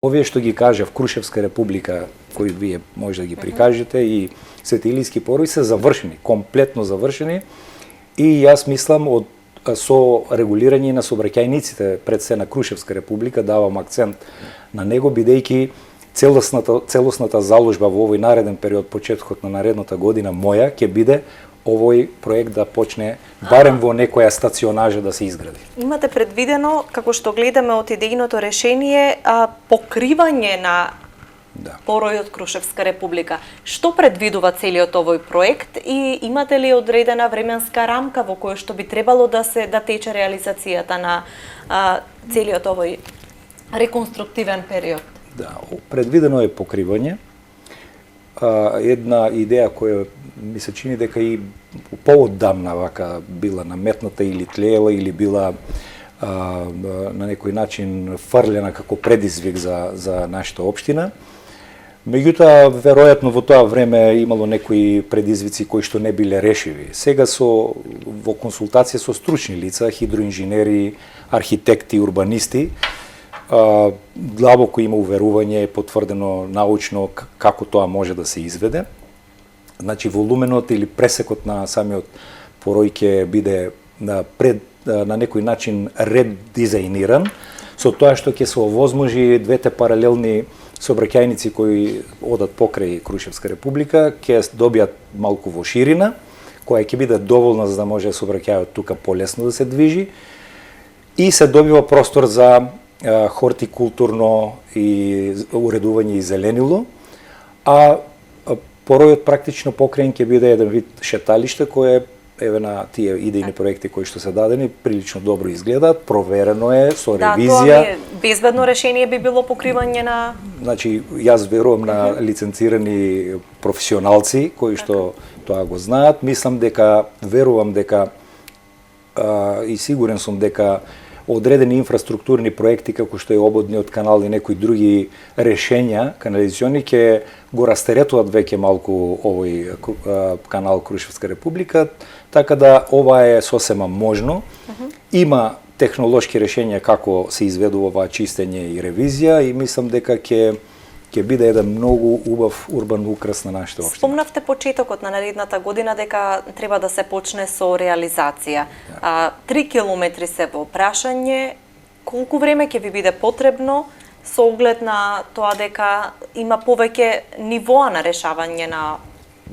Овие што ги кажав, Крушевска република, кои вие може да ги прикажете, и Светилийски порој се завршени, комплетно завршени, и јас мислам со регулирање на сообраќајниците пред се на Крушевска република, давам акцент на него, бидејќи целосната заложба во овој нареден период, почетокот на наредната година моја, ќе биде овој проект да почне барем во некоја стационажа да се изгради. Имате предвидено, како што гледаме од идејното решение, покривање на поројот Крушевска република. Што предвидува целиот овој проект и имате ли одредена временска рамка во која што би требало да тече реализацијата на целиот овој реконструктивен период? Да, предвидено е покривање. Една идеја која ми се чини дека и поодамна вака била наметната или тлеела или била на некој начин фрлена како предизвик за нашата општина. Меѓутоа, веројатно во тоа време имало некои предизвици кои што не биле решиви. Сега во консултација со стручни лица, хидроинженери, архитекти, урбанисти, длабоко има уверување, потврдено научно како тоа може да се изведе. Значи, волуменот или пресекот на самиот порој ќе биде на некој начин редизајниран, со тоа што ќе се овозможи двете паралелни сообраќајници кои одат покрај Крушевска република, ќе добијат малку во ширина, која ќе биде доволна за да може сообраќајот тука полесно да се движи, и се добива простор за хортикултурно и уредување и зеленило, а поројот практично покрај ќе биде еден вид шеталиште кое еве на тие идејни проекти кои што се дадени прилично добро изгледаат, проверено е со ревизија. Да, тоа безбедно решение би било покривање на... Значи, јас верувам на лиценцирани професионалци кои што тоа го знаат. Верувам дека и сигурен сум дека одредени инфраструктурни проекти како што е ободниот канал и некои други решења канализациони ќе го растеретуваат веќе малку овој канал Крушевска република, така да ова е сосема можно. Има технолошки решења како се изведува ова чистење и ревизија и мислам дека ќе биде еден многу убав урбан украс на нашата општина. Спомнавте почетокот на наредната година дека треба да се почне со реализација. 3 километри се во прашање. Колку време ќе ви биде потребно со оглед на тоа дека има повеќе нивоа на решавање на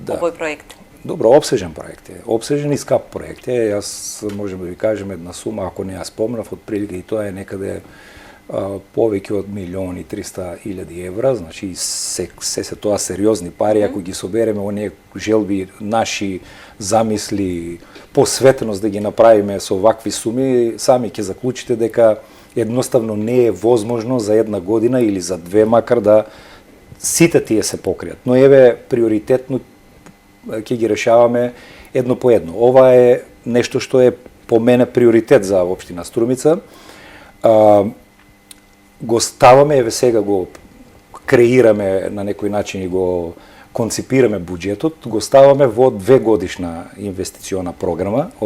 овој проект? Добро, обсежен проект е. Обсежен и скап проект е. Јас можам да ви кажем една сума, ако не ја спомнав, отприлика и тоа е некаде повеќе од 1.300.000 евра, значи се тоа сериозни пари, ако ги собереме оние желби, наши замисли, посветеност да ги направиме со вакви суми, сами ќе заклучите дека едноставно не е возможно за една година или за две, макар да сите тие се покријат. Но еве приоритетно ќе ги решаваме едно по едно. Ова е нешто што е по мене приоритет за општина Струмица. Го ставаме, еве сега го креираме на некој начин и го конципираме буџетот, го ставаме во 2-годишна инвестициона програма.